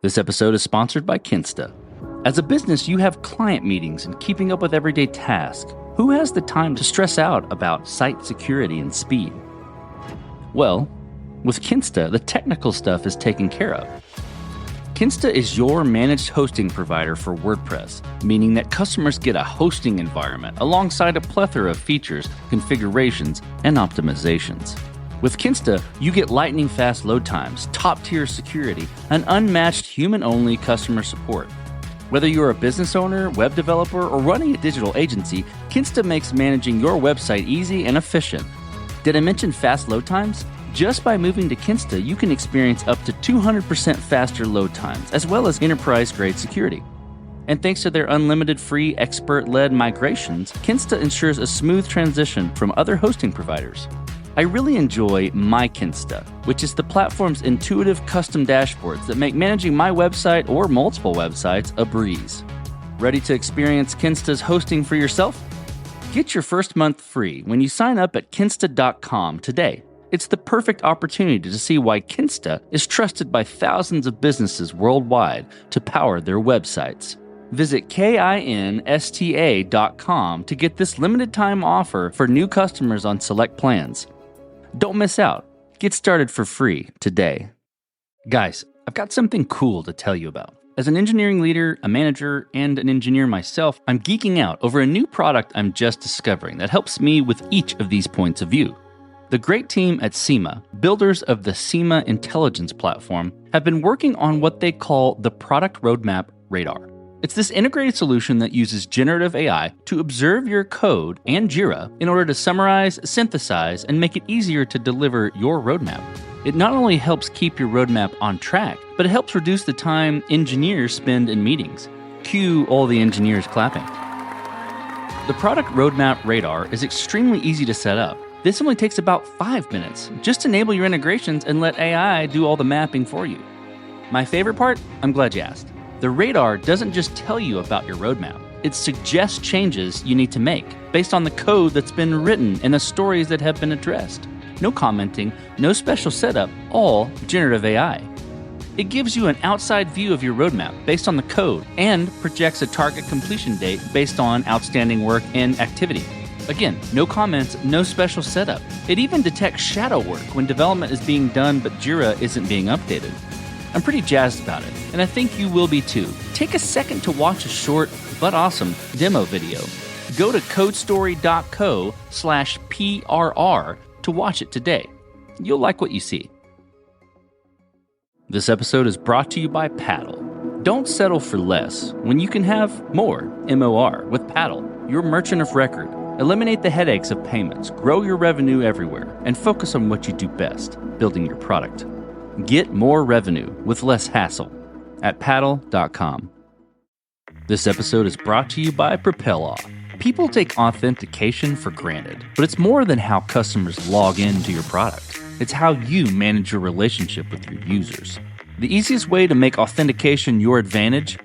This episode is sponsored by Kinsta. As a business, you have client meetings and keeping up with everyday tasks. Who has the time to stress out about site security and speed? Well, with Kinsta, the technical stuff is taken care of. Kinsta is your managed hosting provider for WordPress, meaning that customers get a hosting environment alongside a plethora of features, configurations, and optimizations. With Kinsta, you get lightning-fast load times, top-tier security, and unmatched human-only customer support. Whether you're a business owner, web developer, or running a digital agency, Kinsta makes managing your website easy and efficient. Did I mention fast load times? Just by moving to Kinsta, you can experience up to 200% faster load times, as well as enterprise-grade security. And thanks to their unlimited free expert-led migrations, Kinsta ensures a smooth transition from other hosting providers. I really enjoy My Kinsta, which is the platform's intuitive custom dashboards that make managing my website or multiple websites a breeze. Ready to experience Kinsta's hosting for yourself? Get your first month free when you sign up at kinsta.com today. It's the perfect opportunity to see why Kinsta is trusted by thousands of businesses worldwide to power their websites. Visit kinsta.com to get this limited time offer for new customers on select plans. Don't miss out. Get started for free today. Guys, I've got something cool to tell you about. As an engineering leader, a manager, and an engineer myself, I'm geeking out over a new product I'm just discovering that helps me with each of these points of view. The great team at SEMA, builders of the SEMA Intelligence Platform, have been working on what they call the Product Roadmap Radar. It's this integrated solution that uses generative AI to observe your code and Jira in order to summarize, synthesize, and make it easier to deliver your roadmap. It not only helps keep your roadmap on track, but it helps reduce the time engineers spend in meetings. Cue all the engineers clapping. The Product Roadmap Radar is extremely easy to set up. This only takes about 5 minutes. Just enable your integrations and let AI do all the mapping for you. My favorite part? I'm glad you asked. The radar doesn't just tell you about your roadmap. It suggests changes you need to make based on the code that's been written and the stories that have been addressed. No commenting, no special setup, all generative AI. It gives you an outside view of your roadmap based on the code and projects a target completion date based on outstanding work and activity. Again, no comments, no special setup. It even detects shadow work when development is being done but Jira isn't being updated. I'm pretty jazzed about it, and I think you will be too. Take a second to watch a short but awesome demo video. Go to codestory.co/PRR to watch it today. You'll like what you see. This episode is brought to you by Paddle. Don't settle for less when you can have more, MOR, with Paddle, your merchant of record. Eliminate the headaches of payments, grow your revenue everywhere, and focus on what you do best, building your product. Get more revenue with less hassle at paddle.com. This episode is brought to you by PropelOff. People take authentication for granted, but it's more than how customers log into your product. It's how you manage your relationship with your users. The easiest way to make authentication your advantage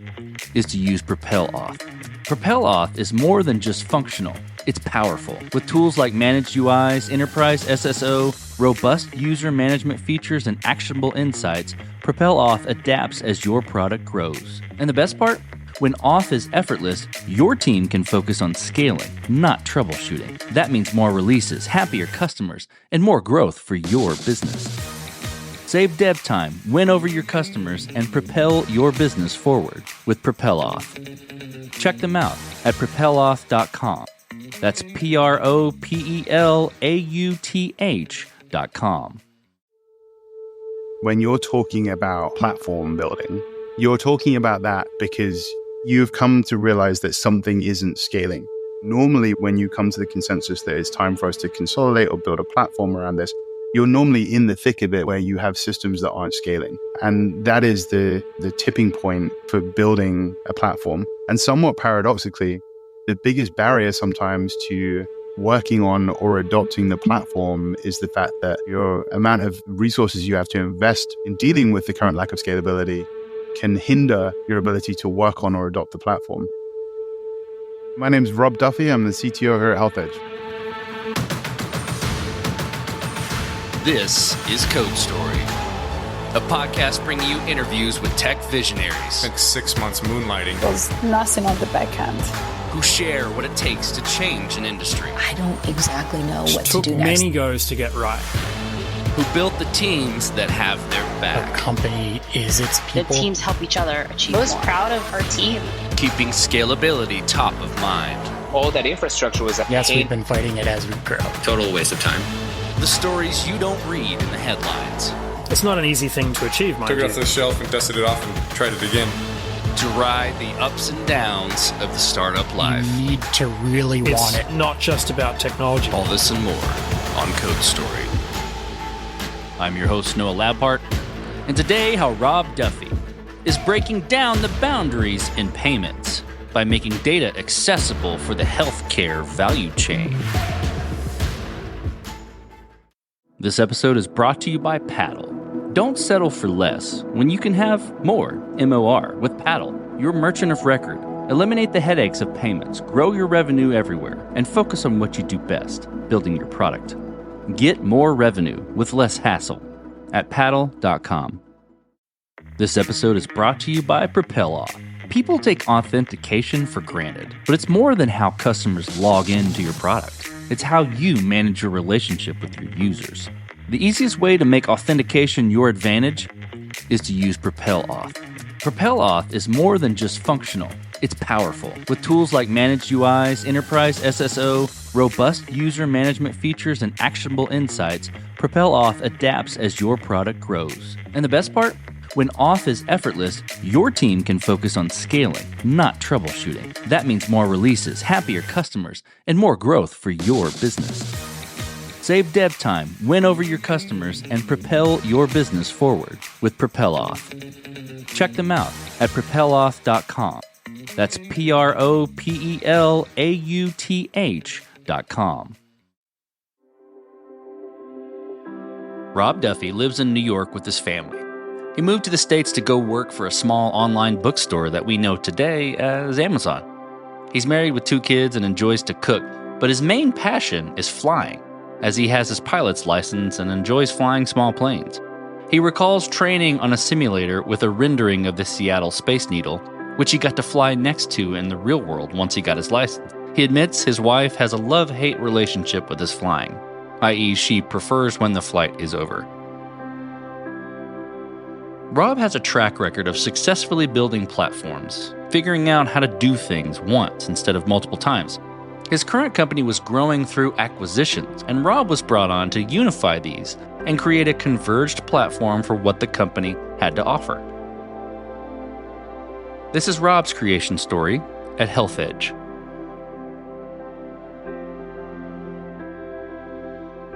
is to use PropelOff. PropelOff is more than just functional. It's powerful. With tools like Managed UIs, Enterprise SSO, robust user management features, and actionable insights, PropelOff adapts as your product grows. And the best part? When auth is effortless, your team can focus on scaling, not troubleshooting. That means more releases, happier customers, and more growth for your business. Save dev time, win over your customers, and propel your business forward with PropelOff. Check them out at propeloff.com. That's PROPELAUTH.com. When you're talking about platform building, you're talking about that because you've come to realize that something isn't scaling. Normally, when you come to the consensus that it's time for us to consolidate or build a platform around this, you're normally in the thick of it where you have systems that aren't scaling. And that is the tipping point for building a platform. And somewhat paradoxically, the biggest barrier sometimes to working on or adopting the platform is the fact that your amount of resources you have to invest in dealing with the current lack of scalability can hinder your ability to work on or adopt the platform. My name is Rob Duffy. I'm the CTO here at HealthEdge. This is Code Story, a podcast bringing you interviews with tech visionaries. Spent 6 months moonlighting. There's nothing on the back end. Who share what it takes to change an industry. I don't exactly know what to do took next. many goes to get right. Who built the teams that have their back. A company is its people. The teams help each other achieve Most more. proud of our team. Keeping scalability top of mind. All that infrastructure was Yes, we've been fighting it as we grow. Total waste of time. The stories you don't read in the headlines. It's not an easy thing to achieve, mind Took it you. off the shelf and dusted it off and tried it again. To ride the ups and downs of the startup life. You need to really want it. Not just about technology. All this and more on Code Story. I'm your host, Noah Labhart, and today how Rob Duffy is breaking down the boundaries in payments by making data accessible for the healthcare value chain. This episode is brought to you by Paddle. Don't settle for less when you can have more MOR with Paddle, your merchant of record. Eliminate the headaches of payments, grow your revenue everywhere, and focus on what you do best, building your product. Get more revenue with less hassle at paddle.com. This episode is brought to you by PropelOff. People take authentication for granted, but it's more than how customers log into your product. It's how you manage your relationship with your users. The easiest way to make authentication your advantage is to use PropelOff. PropelOff is more than just functional. It's powerful. With tools like managed UIs, enterprise SSO, robust user management features, and actionable insights, PropelOff adapts as your product grows. And the best part? When auth is effortless, your team can focus on scaling, not troubleshooting. That means more releases, happier customers, and more growth for your business. Save dev time, win over your customers, and propel your business forward with PropelOff. Check them out at propeloff.com. That's PROPELAUTH.com. Rob Duffy lives in New York with his family. He moved to the States to go work for a small online bookstore that we know today as Amazon. He's married with 2 kids and enjoys to cook, but his main passion is flying, as he has his pilot's license and enjoys flying small planes. He recalls training on a simulator with a rendering of the Seattle Space Needle, which he got to fly next to in the real world once he got his license. He admits his wife has a love-hate relationship with his flying, i.e. she prefers when the flight is over. Rob has a track record of successfully building platforms, figuring out how to do things once instead of multiple times. His current company was growing through acquisitions, and Rob was brought on to unify these and create a converged platform for what the company had to offer. This is Rob's creation story at Health Edge.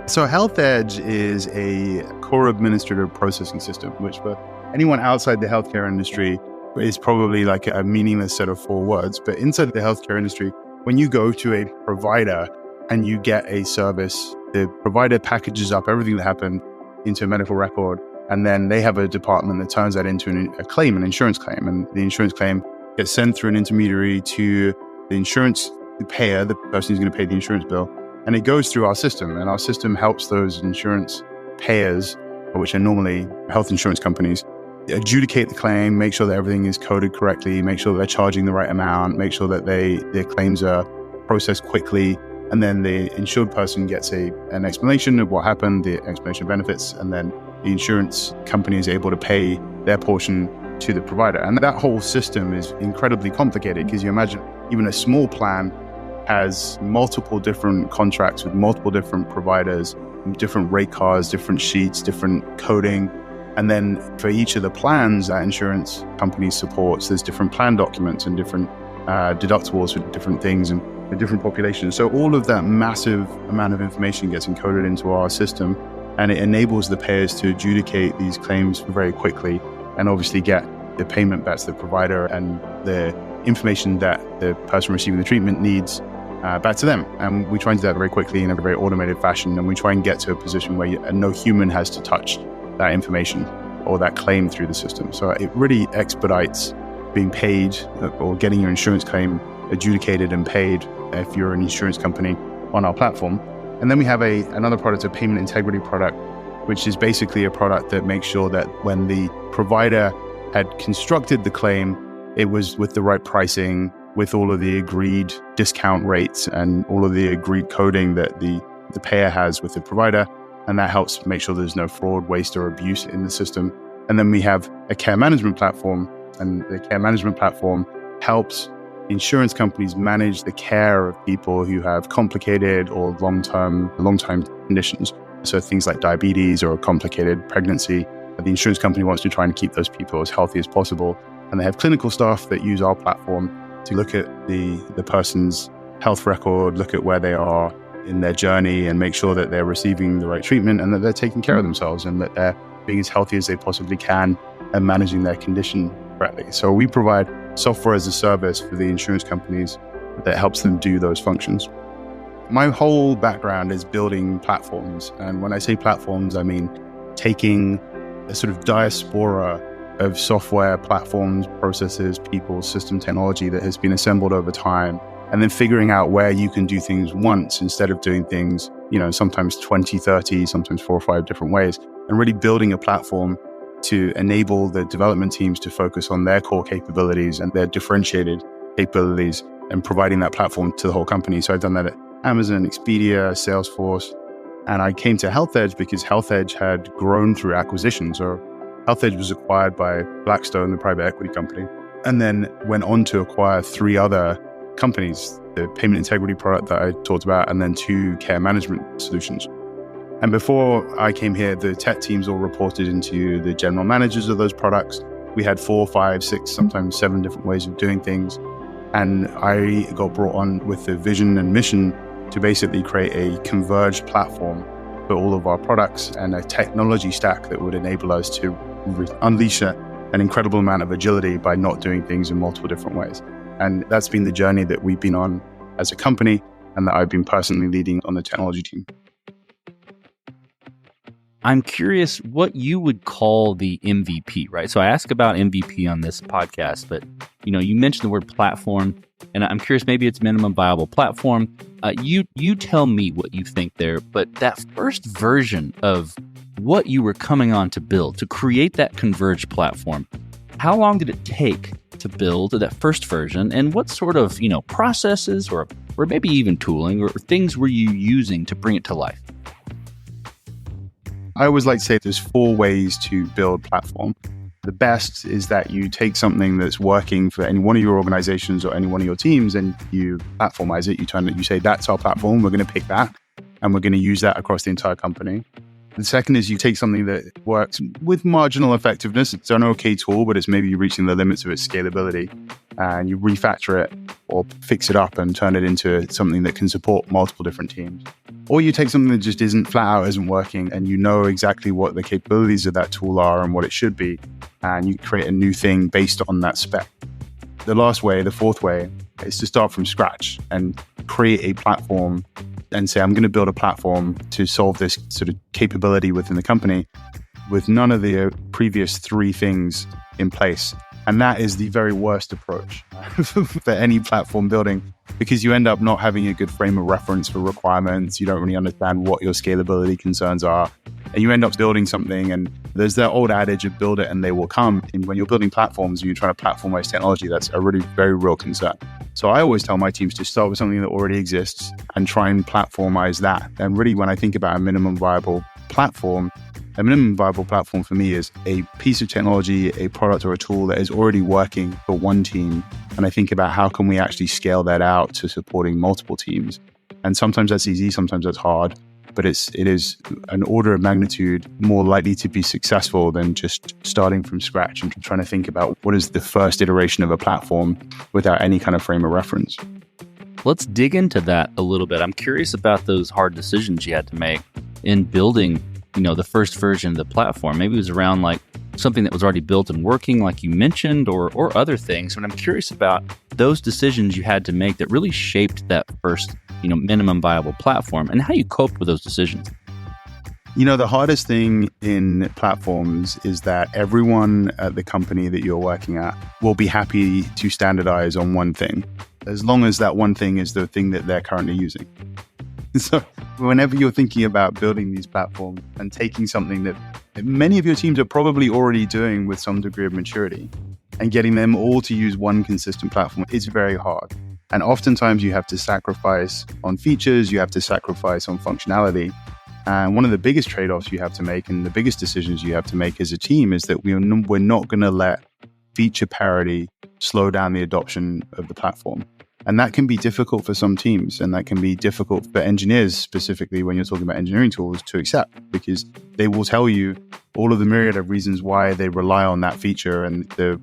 So Health Edge is a core administrative processing system, which for anyone outside the healthcare industry is probably like a meaningless set of 4 words. But inside the healthcare industry, when you go to a provider and you get a service, the provider packages up everything that happened into a medical record, and then they have a department that turns that into a claim, an insurance claim. And the insurance claim gets sent through an intermediary to the insurance payer, the person who's going to pay the insurance bill, and it goes through our system. And our system helps those insurance payers, which are normally health insurance companies, adjudicate the claim, make sure that everything is coded correctly, make sure that they're charging the right amount, make sure that their claims are processed quickly, and then the insured person gets an explanation of what happened, the explanation of benefits, and then the insurance company is able to pay their portion to the provider. And that whole system is incredibly complicated because you imagine even a small plan has multiple different contracts with multiple different providers, different rate cards, different sheets, different coding. And then for each of the plans that insurance company supports, there's different plan documents and different deductibles for different things and for different populations. So all of that massive amount of information gets encoded into our system, and it enables the payers to adjudicate these claims very quickly and obviously get the payment back to the provider and the information that the person receiving the treatment needs back to them. And we try and do that very quickly in a very automated fashion. And we try and get to a position where no human has to touch that information or that claim through the system. So it really expedites being paid or getting your insurance claim adjudicated and paid if you're an insurance company on our platform. And then we have another product, a payment integrity product, which is basically a product that makes sure that when the provider had constructed the claim, it was with the right pricing, with all of the agreed discount rates and all of the agreed coding that the payer has with the provider. And that helps make sure there's no fraud, waste, or abuse in the system. And then we have a care management platform, and the care management platform helps insurance companies manage the care of people who have complicated or long-term conditions. So things like diabetes or a complicated pregnancy. The insurance company wants to try and keep those people as healthy as possible. And they have clinical staff that use our platform to look at the person's health record, look at where they are in their journey, and make sure that they're receiving the right treatment and that they're taking care of themselves and that they're being as healthy as they possibly can and managing their condition correctly. So we provide software as a service for the insurance companies that helps them do those functions. My whole background is building platforms. And when I say platforms, I mean taking a sort of diaspora of software, platforms, processes, people, system technology that has been assembled over time, and then figuring out where you can do things once instead of doing things, sometimes 20, 30, sometimes 4 or 5 different ways, and really building a platform to enable the development teams to focus on their core capabilities and their differentiated capabilities and providing that platform to the whole company. So I've done that at Amazon, Expedia, Salesforce, and I came to HealthEdge because HealthEdge had grown through acquisitions. So HealthEdge was acquired by Blackstone, the private equity company, and then went on to acquire 3 other companies, the payment integrity product that I talked about, and then 2 care management solutions. And before I came here, the tech teams all reported into the general managers of those products. We had 4, 5, 6, sometimes 7 different ways of doing things. And I got brought on with the vision and mission to basically create a converged platform for all of our products and a technology stack that would enable us to unleash an incredible amount of agility by not doing things in multiple different ways. And that's been the journey that we've been on as a company and that I've been personally leading on the technology team. I'm curious what you would call the MVP, right? So I ask about MVP on this podcast, but you mentioned the word platform, and I'm curious, maybe it's minimum viable platform. You tell me what you think there, but that first version of what you were coming on to build, to create that converged platform, how long did it take to build that first version, and what sort of processes or maybe even tooling or things were you using to bring it to life? I always like to say there's 4 ways to build platform. The best is that you take something that's working for any one of your organizations or any one of your teams and you platformize it. You say, that's our platform. We're going to pick that and we're going to use that across the entire company. The second is you take something that works with marginal effectiveness. It's an okay tool, but it's maybe reaching the limits of its scalability, and you refactor it or fix it up and turn it into something that can support multiple different teams. Or you take something that just flat out isn't working, and you know exactly what the capabilities of that tool are and what it should be, and you create a new thing based on that spec. The last way, the 4th way, is to start from scratch and create a platform and say, I'm going to build a platform to solve this sort of capability within the company with none of the previous 3 things in place. And that is the very worst approach for any platform building, because you end up not having a good frame of reference for requirements. You don't really understand what your scalability concerns are. And you end up building something, and there's that old adage of build it and they will come. And when you're building platforms and you're trying to platformize technology, that's a really very real concern. So I always tell my teams to start with something that already exists and try and platformize that. And really, when I think about a minimum viable platform for me is a piece of technology, a product or a tool that is already working for one team. And I think about how can we actually scale that out to supporting multiple teams. And sometimes that's easy, sometimes that's hard, but it is an order of magnitude more likely to be successful than just starting from scratch and trying to think about what is the first iteration of a platform without any kind of frame of reference. Let's dig into that a little bit. I'm curious about those hard decisions you had to make in building the first version of the platform. Maybe it was around like something that was already built and working, like you mentioned, or other things. But I'm curious about those decisions you had to make that really shaped that first, minimum viable platform and how you coped with those decisions. The hardest thing in platforms is that everyone at the company that you're working at will be happy to standardize on one thing, as long as that one thing is the thing that they're currently using. So whenever you're thinking about building these platforms and taking something that many of your teams are probably already doing with some degree of maturity and getting them all to use one consistent platform, it's very hard. And oftentimes you have to sacrifice on features, you have to sacrifice on functionality. And one of the biggest trade-offs you have to make and the biggest decisions you have to make as a team is that we're not going to let feature parity slow down the adoption of the platform. And that can be difficult for some teams, and that can be difficult for engineers, specifically when you're talking about engineering tools, to accept, because they will tell you all of the myriad of reasons why they rely on that feature, and the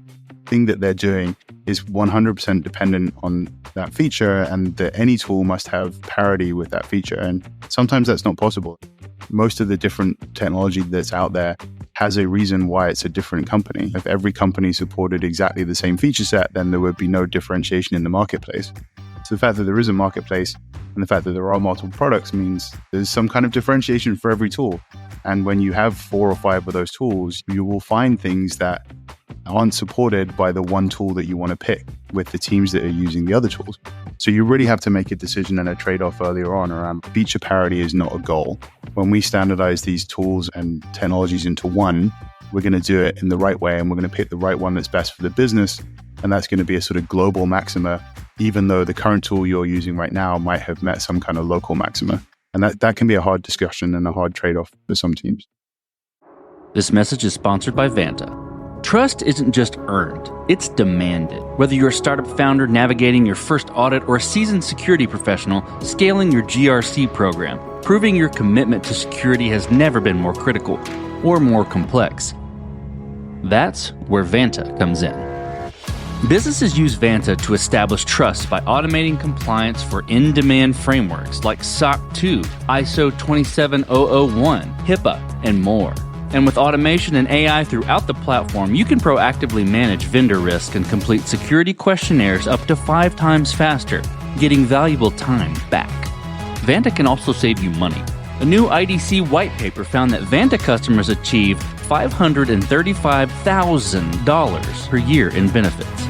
thing that they're doing is 100% dependent on that feature, and that any tool must have parity with that feature. And sometimes that's not possible. Most of the different technology that's out there has a reason why it's a different company. If every company supported exactly the same feature set, then there would be no differentiation in the marketplace. So the fact that there is a marketplace and the fact that there are multiple products means there's some kind of differentiation for every tool. And when you have 4 or 5 of those tools, you will find things that aren't supported by the one tool that you want to pick with the teams that are using the other tools. So you really have to make a decision and a trade-off earlier on around feature parity is not a goal. When we standardize these tools and technologies into one, we're going to do it in the right way, and we're going to pick the right one that's best for the business. And that's going to be a sort of global maxima, even though the current tool you're using right now might have met some kind of local maxima. And that can be a hard discussion and a hard trade-off for some teams. This message is sponsored by Vanta. Trust isn't just earned, it's demanded. Whether you're a startup founder navigating your first audit or a seasoned security professional scaling your GRC program, proving your commitment to security has never been more critical or more complex. That's where Vanta comes in. Businesses use Vanta to establish trust by automating compliance for in-demand frameworks like SOC 2, ISO 27001, HIPAA, and more. And with automation and AI throughout the platform, you can proactively manage vendor risk and complete security questionnaires up to 5 times faster, getting valuable time back. Vanta can also save you money. A new IDC white paper found that Vanta customers achieve $535,000 per year in benefits.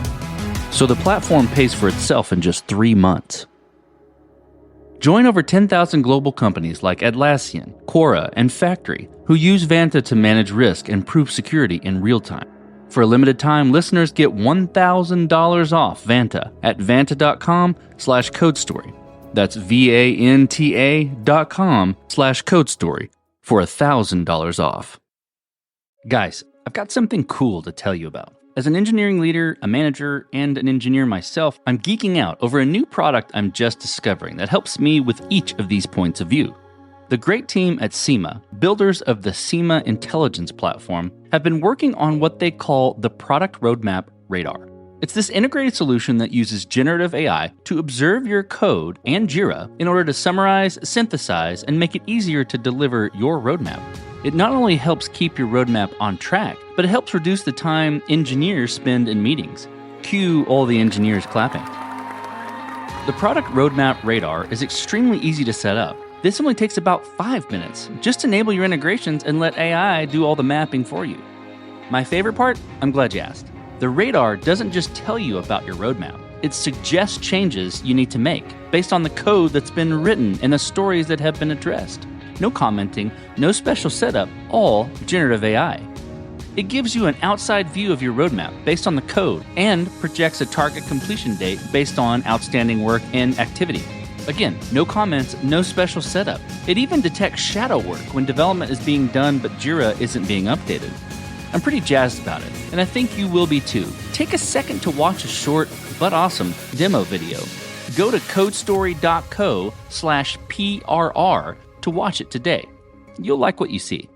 So the platform pays for itself in just 3 months. Join over 10,000 global companies like Atlassian, Quora, and Factory who use Vanta to manage risk and prove security in real time. For a limited time, listeners get $1,000 off Vanta at vanta.com/codestory. That's VANTA.com/codestory for $1,000 off. Guys, I've got something cool to tell you about. As an engineering leader, a manager, and an engineer myself, I'm geeking out over a new product I'm just discovering that helps me with each of these points of view. The great team at SEMA, builders of the SEMA Intelligence Platform, have been working on what they call the Product Roadmap Radar. It's this integrated solution that uses generative AI to observe your code and Jira in order to summarize, synthesize, and make it easier to deliver your roadmap. It not only helps keep your roadmap on track, but it helps reduce the time engineers spend in meetings. Cue all the engineers clapping. The Product Roadmap Radar is extremely easy to set up. This only takes about 5 minutes. Just enable your integrations and let AI do all the mapping for you. My favorite part? I'm glad you asked. The radar doesn't just tell you about your roadmap. It suggests changes you need to make based on the code that's been written and the stories that have been addressed. No commenting, no special setup, all generative AI. It gives you an outside view of your roadmap based on the code and projects a target completion date based on outstanding work and activity. Again, no comments, no special setup. It even detects shadow work when development is being done but Jira isn't being updated. I'm pretty jazzed about it, and I think you will be too. Take a second to watch a short but awesome demo video. Go to codestory.co/PRR to watch it today. You'll like what you see.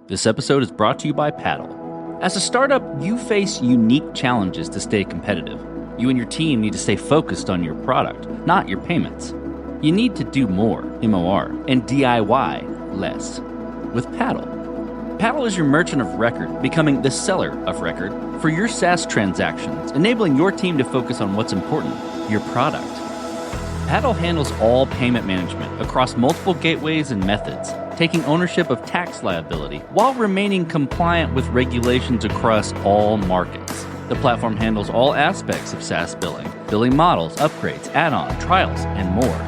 This episode is brought to you by Paddle. As a startup, you face unique challenges to stay competitive. You and your team need to stay focused on your product, not your payments. You need to do more, MOR, and DIY less. With Paddle. Paddle is your merchant of record, becoming the seller of record for your SaaS transactions, enabling your team to focus on what's important, your product. Paddle handles all payment management across multiple gateways and methods, taking ownership of tax liability while remaining compliant with regulations across all markets. The platform handles all aspects of SaaS billing models, upgrades, add-on, trials, and more.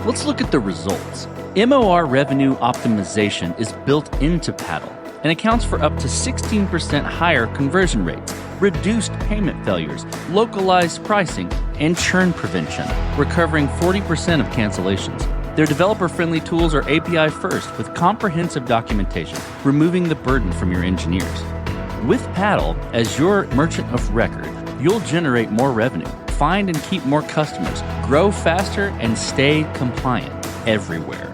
Let's look at the results. MOR revenue optimization is built into Paddle and accounts for up to 16% higher conversion rates, reduced payment failures, localized pricing, and churn prevention, recovering 40% of cancellations. Their developer-friendly tools are API first with comprehensive documentation, removing the burden from your engineers. With Paddle as your merchant of record, you'll generate more revenue, find and keep more customers, grow faster, and stay compliant everywhere.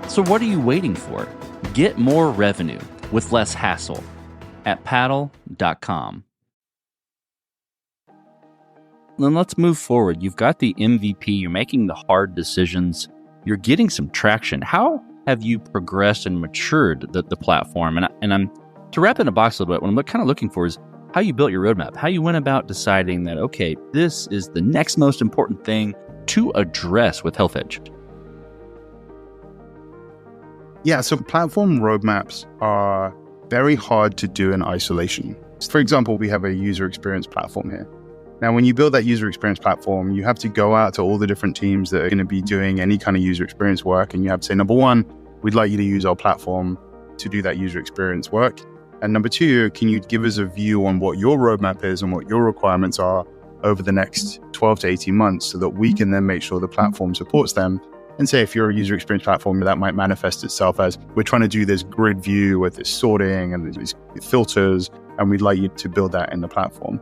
So what are you waiting for? Get more revenue with less hassle at paddle.com. Then let's move forward. You've got the MVP, you're making the hard decisions, you're getting some traction. How have you progressed and matured the platform? And I'm to wrap it in a box a little bit, what I'm kind of looking for is how you built your roadmap, how you went about deciding that, okay, this is the next most important thing to address with Health Edge. Yeah, so platform roadmaps are very hard to do in isolation. For example, we have a user experience platform here. Now, when you build that user experience platform, you have to go out to all the different teams that are going to be doing any kind of user experience work. And you have to say, number one, we'd like you to use our platform to do that user experience work. And number two, can you give us a view on what your roadmap is and what your requirements are over the next 12 to 18 months so that we can then make sure the platform supports them? And say if you're a user experience platform, that might manifest itself as we're trying to do this grid view with this sorting and these filters, and we'd like you to build that in the platform.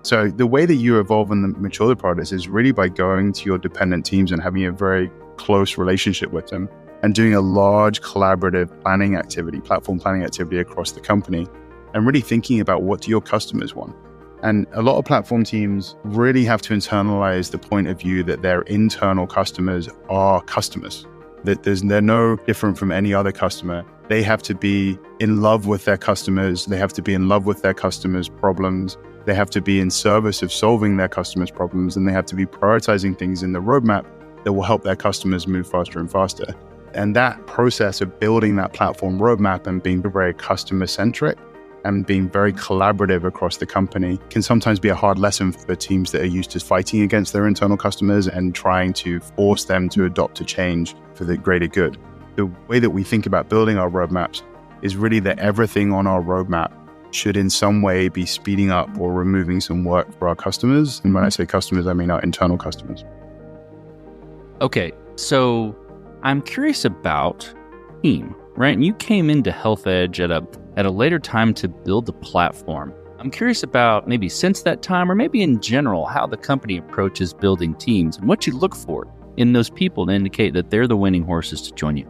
So the way that you evolve and mature the product is really by going to your dependent teams and having a very close relationship with them and doing a large collaborative planning activity, platform planning activity across the company, and really thinking about what do your customers want. And a lot of platform teams really have to internalize the point of view that their internal customers are customers, that they're no different from any other customer. They have to be in love with their customers. They have to be in love with their customers' problems. They have to be in service of solving their customers' problems, and they have to be prioritizing things in the roadmap that will help their customers move faster and faster. And that process of building that platform roadmap and being very customer-centric and being very collaborative across the company can sometimes be a hard lesson for teams that are used to fighting against their internal customers and trying to force them to adopt a change for the greater good. The way that we think about building our roadmaps is really that everything on our roadmap should in some way be speeding up or removing some work for our customers. And when I say customers, I mean our internal customers. Okay, so I'm curious about team, right? And you came into Health Edge at a later time to build the platform. I'm curious about maybe since that time or maybe in general, how the company approaches building teams and what you look for in those people to indicate that they're the winning horses to join you.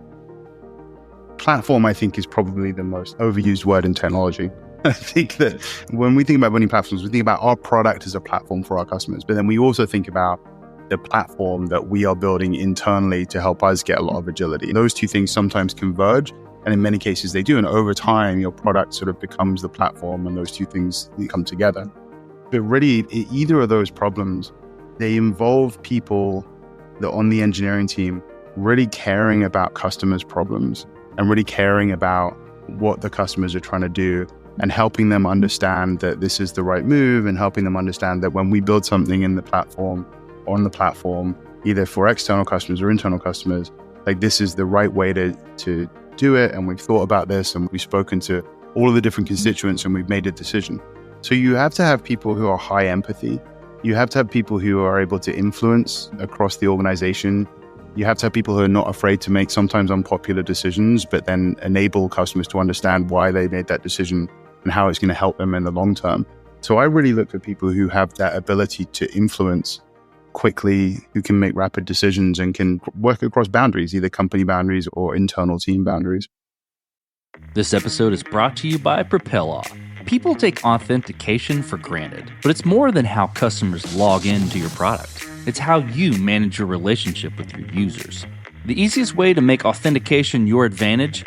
Platform, I think, is probably the most overused word in technology. I think that when we think about building platforms, we think about our product as a platform for our customers, but then we also think about the platform that we are building internally to help us get a lot of agility. Those two things sometimes converge, and in many cases they do. And over time, your product sort of becomes the platform and those two things come together. But really, either of those problems, they involve people that on the engineering team really caring about customers' problems and really caring about what the customers are trying to do and helping them understand that this is the right move and helping them understand that when we build something in the platform, on the platform, either for external customers or internal customers, like this is the right way to do it. And we've thought about this and we've spoken to all of the different constituents and we've made a decision. So you have to have people who are high empathy. You have to have people who are able to influence across the organization. You have to have people who are not afraid to make sometimes unpopular decisions, but then enable customers to understand why they made that decision and how it's going to help them in the long term. So I really look for people who have that ability to influence quickly, who can make rapid decisions and can work across boundaries, either company boundaries or internal team boundaries. This episode is brought to you by PropelOff. People take authentication for granted, but it's more than how customers log into your product. It's how you manage your relationship with your users. The easiest way to make authentication your advantage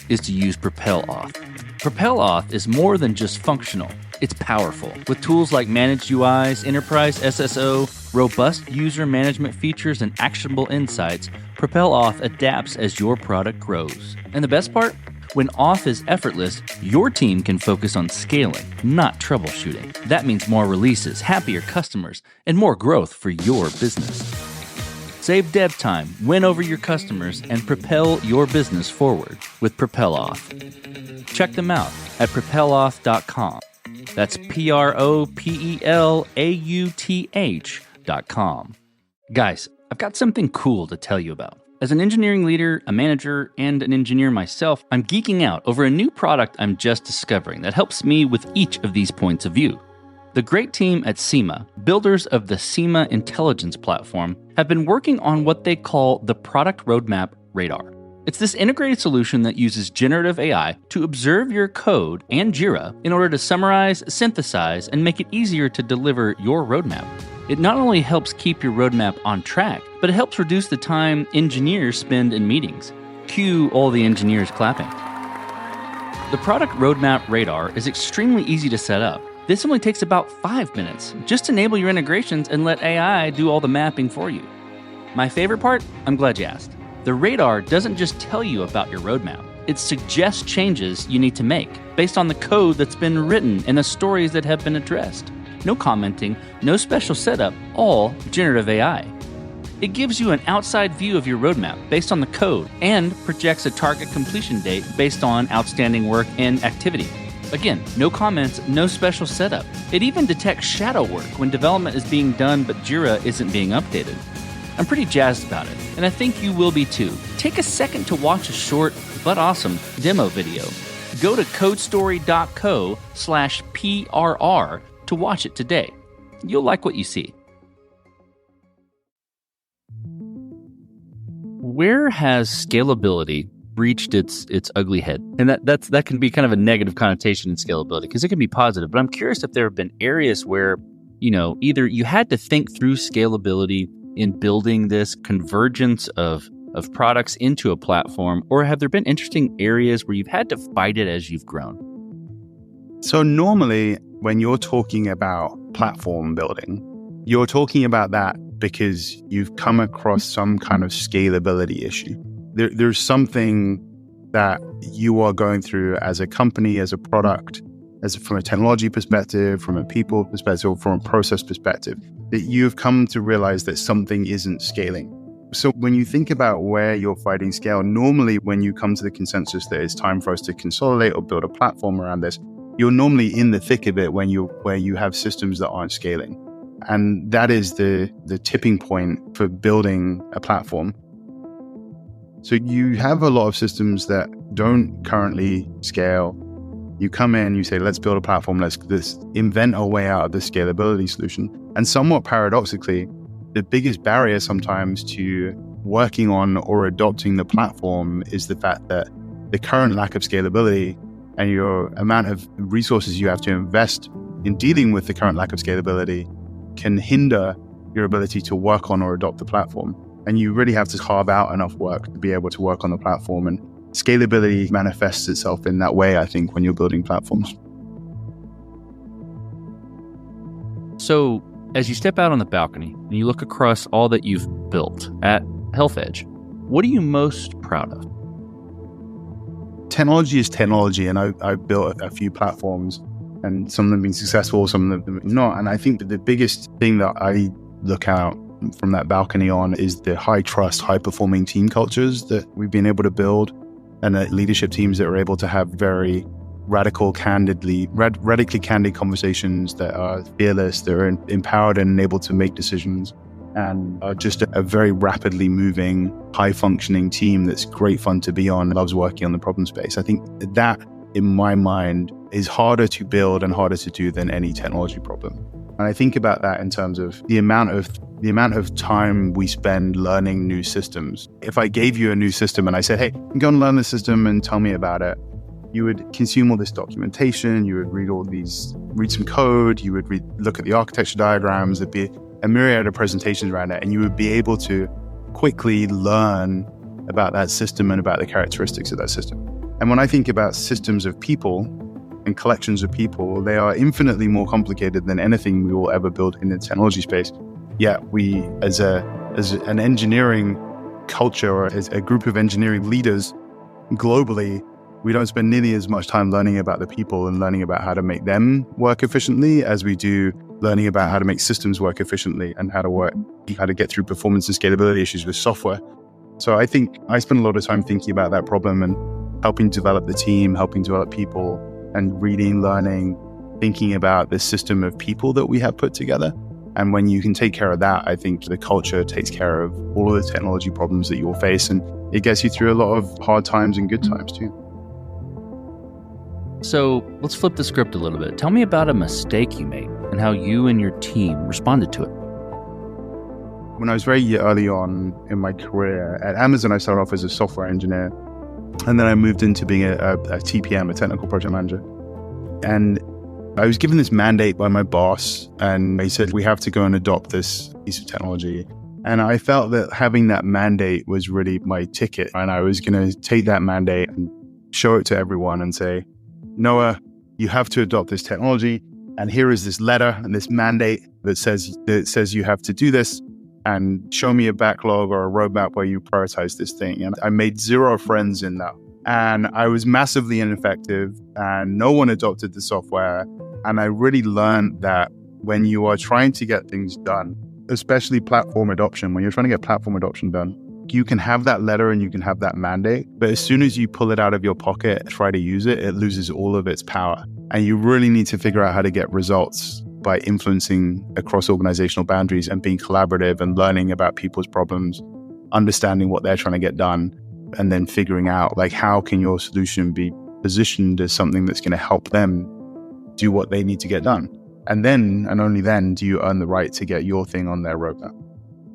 is to use PropelOff. PropelOff is more than just functional. It's powerful. With tools like managed UIs, enterprise SSO, robust user management features, and actionable insights, PropelOff adapts as your product grows. And the best part? When auth is effortless, your team can focus on scaling, not troubleshooting. That means more releases, happier customers, and more growth for your business. Save dev time, win over your customers, and propel your business forward with PropelAuth. Check them out at propelauth.com. That's PROPELAUTH.com. Guys, I've got something cool to tell you about. As an engineering leader, a manager, and an engineer myself, I'm geeking out over a new product I'm just discovering that helps me with each of these points of view. The great team at SEMA, builders of the SEMA Intelligence Platform, have been working on what they call the Product Roadmap Radar. It's this integrated solution that uses generative AI to observe your code and Jira in order to summarize, synthesize, and make it easier to deliver your roadmap. It not only helps keep your roadmap on track, but it helps reduce the time engineers spend in meetings. Cue all the engineers clapping. The Product Roadmap Radar is extremely easy to set up. This only takes about 5 minutes. Just enable your integrations and let AI do all the mapping for you. My favorite part? I'm glad you asked. The radar doesn't just tell you about your roadmap. It suggests changes you need to make based on the code that's been written and the stories that have been addressed. No commenting, no special setup, all generative AI. It gives you an outside view of your roadmap based on the code and projects a target completion date based on outstanding work and activity. Again, no comments, no special setup. It even detects shadow work when development is being done but Jira isn't being updated. I'm pretty jazzed about it, and I think you will be too. Take a second to watch a short but awesome demo video. Go to codestory.co/PRR to watch it today. You'll like what you see. Where has scalability reached its ugly head? And that can be kind of a negative connotation in scalability because it can be positive. But I'm curious if there have been areas where, either you had to think through scalability in building this convergence of products into a platform, or have there been interesting areas where you've had to fight it as you've grown? So normally when you're talking about platform building, you're talking about that because you've come across some kind of scalability issue. There's something that you are going through as a company, as a product, from a technology perspective, from a people perspective, from a process perspective, that you've come to realize that something isn't scaling. So when you think about where you're fighting scale, normally when you come to the consensus that it's time for us to consolidate or build a platform around this, you're normally in the thick of it where you have systems that aren't scaling. And that is the tipping point for building a platform. So you have a lot of systems that don't currently scale. You come in, you say, let's build a platform, let's invent our way out of the scalability solution. And somewhat paradoxically, the biggest barrier sometimes to working on or adopting the platform is the fact that the current lack of scalability and your amount of resources you have to invest in dealing with the current lack of scalability can hinder your ability to work on or adopt the platform. And you really have to carve out enough work to be able to work on the platform. And scalability manifests itself in that way, I think, when you're building platforms. So as you step out on the balcony and you look across all that you've built at Health Edge, what are you most proud of? Technology is technology, and I've built a few platforms, and some of them have been successful, some of them not. And I think that the biggest thing that I look out from that balcony on is the high trust, high performing team cultures that we've been able to build, and the leadership teams that are able to have very radically candid conversations that are fearless, that are empowered and able to make decisions, and are just a very rapidly moving, high-functioning team that's great fun to be on, loves working on the problem space. I think that, in my mind, is harder to build and harder to do than any technology problem. And I think about that in terms of the amount of time we spend learning new systems. If I gave you a new system and I said, hey, go and learn the system and tell me about it, you would consume all this documentation, you would read some code, you would look at the architecture diagrams, there'd be a myriad of presentations around it, and you would be able to quickly learn about that system and about the characteristics of that system. And when I think about systems of people and collections of people, they are infinitely more complicated than anything we will ever build in the technology space. Yet we, as an engineering culture, or as a group of engineering leaders globally, we don't spend nearly as much time learning about the people and learning about how to make them work efficiently as we do learning about how to make systems work efficiently and how to how to get through performance and scalability issues with software. So I think I spend a lot of time thinking about that problem and helping develop the team, helping develop people, and reading, learning, thinking about the system of people that we have put together. And when you can take care of that, I think the culture takes care of all of the technology problems that you'll face. And it gets you through a lot of hard times and good times too. So let's flip the script a little bit. Tell me about a mistake you made and how you and your team responded to it. When I was very early on in my career at Amazon, I started off as a software engineer. And then I moved into being a TPM, a technical project manager. And I was given this mandate by my boss, and he said, we have to go and adopt this piece of technology. And I felt that having that mandate was really my ticket. And I was going to take that mandate and show it to everyone and say, Noah, you have to adopt this technology. And here is this letter and this mandate that says you have to do this, and show me a backlog or a roadmap where you prioritize this thing. And I made 0 friends in that. And I was massively ineffective, and no one adopted the software. And I really learned that when you are trying to get things done, especially platform adoption, when you're trying to get platform adoption done, you can have that letter and you can have that mandate. But as soon as you pull it out of your pocket, try to use it, it loses all of its power. And you really need to figure out how to get results by influencing across organizational boundaries and being collaborative and learning about people's problems, understanding what they're trying to get done, and then figuring out like how can your solution be positioned as something that's going to help them do what they need to get done. And then, and only then, do you earn the right to get your thing on their roadmap.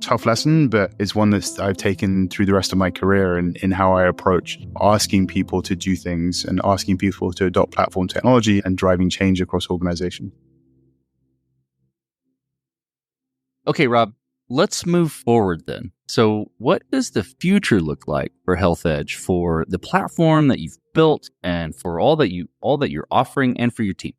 Tough lesson, but it's one that I've taken through the rest of my career in how I approach asking people to do things and asking people to adopt platform technology and driving change across organizations. Okay, Rob, let's move forward then. So what does the future look like for Health Edge, for the platform that you've built and for all that you're offering and for your team?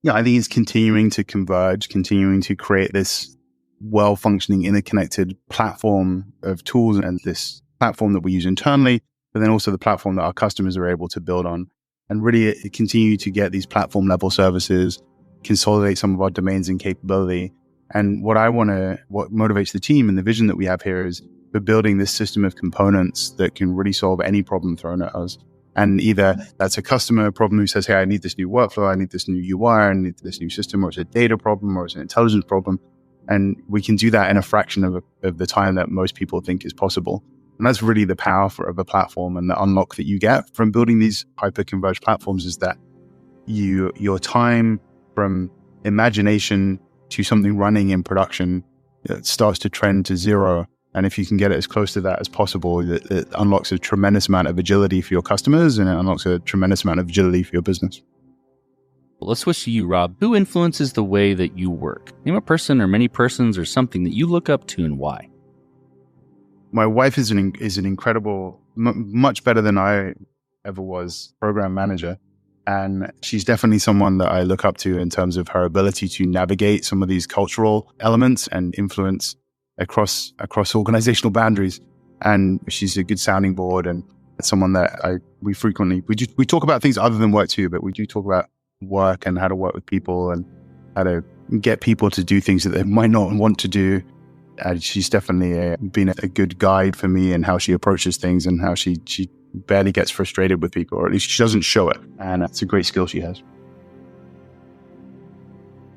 Yeah, I think it's continuing to converge, continuing to create this well-functioning, interconnected platform of tools and this platform that we use internally, but then also the platform that our customers are able to build on, and really continue to get these platform level services, consolidate some of our domains and capability. And what motivates the team and the vision that we have here is we're building this system of components that can really solve any problem thrown at us. And either that's a customer problem who says, hey, I need this new workflow, I need this new UI, I need this new system, or it's a data problem, or it's an intelligence problem. And we can do that in a fraction of the time that most people think is possible. And that's really the power of a platform, and the unlock that you get from building these hyper-converged platforms is that your time from imagination to something running in production, it starts to trend to 0. And if you can get it as close to that as possible, it unlocks a tremendous amount of agility for your customers, and it unlocks a tremendous amount of agility for your business. Well, let's switch to you, Rob. Who influences the way that you work? Name a person or many persons or something that you look up to, and why. My wife is an incredible, much better than I ever was, program manager. And she's definitely someone that I look up to in terms of her ability to navigate some of these cultural elements and influence across organizational boundaries. And she's a good sounding board, and someone that we talk about things other than work too, but we do talk about work and how to work with people and how to get people to do things that they might not want to do. She's definitely been a good guide for me in how she approaches things and how she barely gets frustrated with people, or at least she doesn't show it. And it's a great skill she has.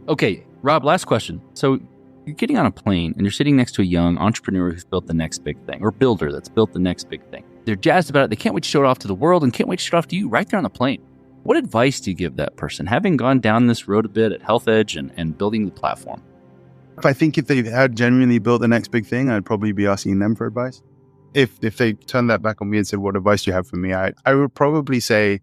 Okay, Rob, last question. So you're getting on a plane and you're sitting next to a young entrepreneur who's built the next big thing, or builder that's built the next big thing. They're jazzed about it. They can't wait to show it off to the world and can't wait to show it off to you right there on the plane. What advice do you give that person, having gone down this road a bit at Health Edge and building the platform? I think if they had genuinely built the next big thing, I'd probably be asking them for advice. If they turned that back on me and said, what advice do you have for me? I would probably say,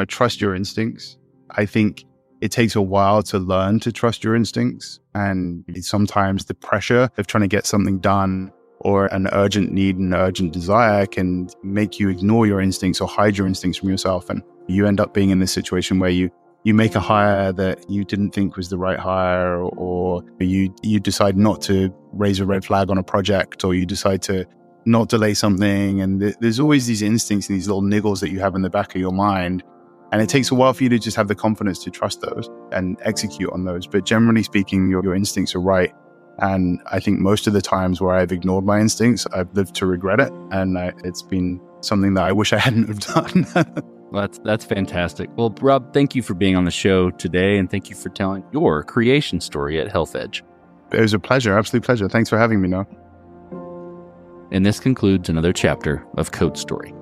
trust your instincts. I think it takes a while to learn to trust your instincts. And sometimes the pressure of trying to get something done or an urgent need and urgent desire can make you ignore your instincts or hide your instincts from yourself. And you end up being in this situation where you make a hire that you didn't think was the right hire, or you decide not to raise a red flag on a project, or you decide to not delay something. And there's always these instincts and these little niggles that you have in the back of your mind. And it takes a while for you to just have the confidence to trust those and execute on those. But generally speaking, your instincts are right. And I think most of the times where I've ignored my instincts, I've lived to regret it. And it's been something that I wish I hadn't have done. Well, that's fantastic. Well, Rob, thank you for being on the show today, and thank you for telling your creation story at Health Edge. It was a pleasure, absolute pleasure. Thanks for having me, Noah. And this concludes another chapter of Code Story.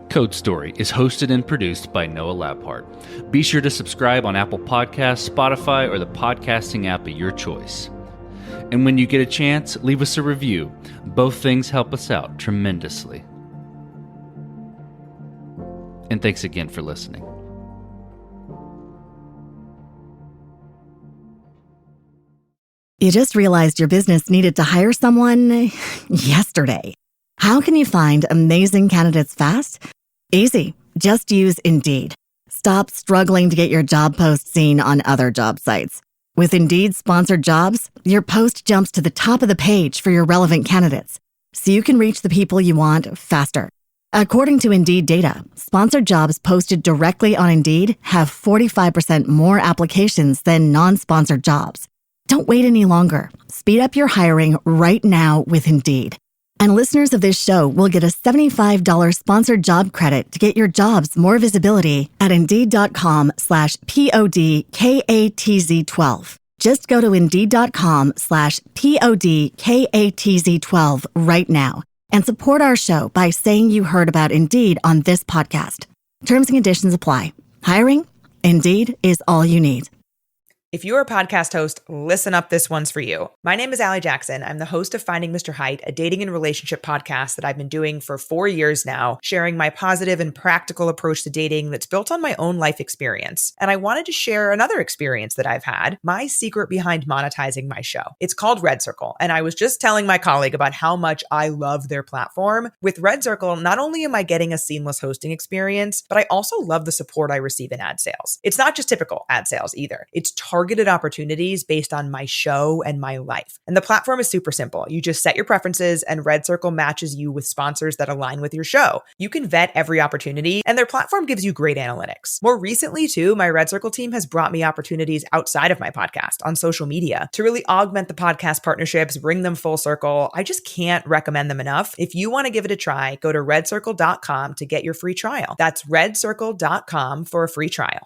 Code Story is hosted and produced by Noah Labhart. Be sure to subscribe on Apple Podcasts, Spotify, or the podcasting app of your choice. And when you get a chance, leave us a review. Both things help us out tremendously. And thanks again for listening. You just realized your business needed to hire someone yesterday. How can you find amazing candidates fast? Easy. Just use Indeed. Stop struggling to get your job post seen on other job sites. With Indeed sponsored jobs, your post jumps to the top of the page for your relevant candidates, so you can reach the people you want faster. According to Indeed data, sponsored jobs posted directly on Indeed have 45% more applications than non-sponsored jobs. Don't wait any longer. Speed up your hiring right now with Indeed. And listeners of this show will get a $75 sponsored job credit to get your jobs more visibility at Indeed.com/PODKATZ12. Just go to Indeed.com/PODKATZ12 right now and support our show by saying you heard about Indeed on this podcast. Terms and conditions apply. Hiring? Indeed is all you need. If you're a podcast host, listen up, this one's for you. My name is Allie Jackson. I'm the host of Finding Mr. Height, a dating and relationship podcast that I've been doing for 4 years now, sharing my positive and practical approach to dating that's built on my own life experience. And I wanted to share another experience that I've had, my secret behind monetizing my show. It's called Red Circle, and I was just telling my colleague about how much I love their platform. With Red Circle, not only am I getting a seamless hosting experience, but I also love the support I receive in ad sales. It's not just typical ad sales either. It's targeted opportunities based on my show and my life. And the platform is super simple. You just set your preferences and Red Circle matches you with sponsors that align with your show. You can vet every opportunity and their platform gives you great analytics. More recently too, my Red Circle team has brought me opportunities outside of my podcast on social media to really augment the podcast partnerships, bring them full circle. I just can't recommend them enough. If you want to give it a try, go to redcircle.com to get your free trial. That's redcircle.com for a free trial.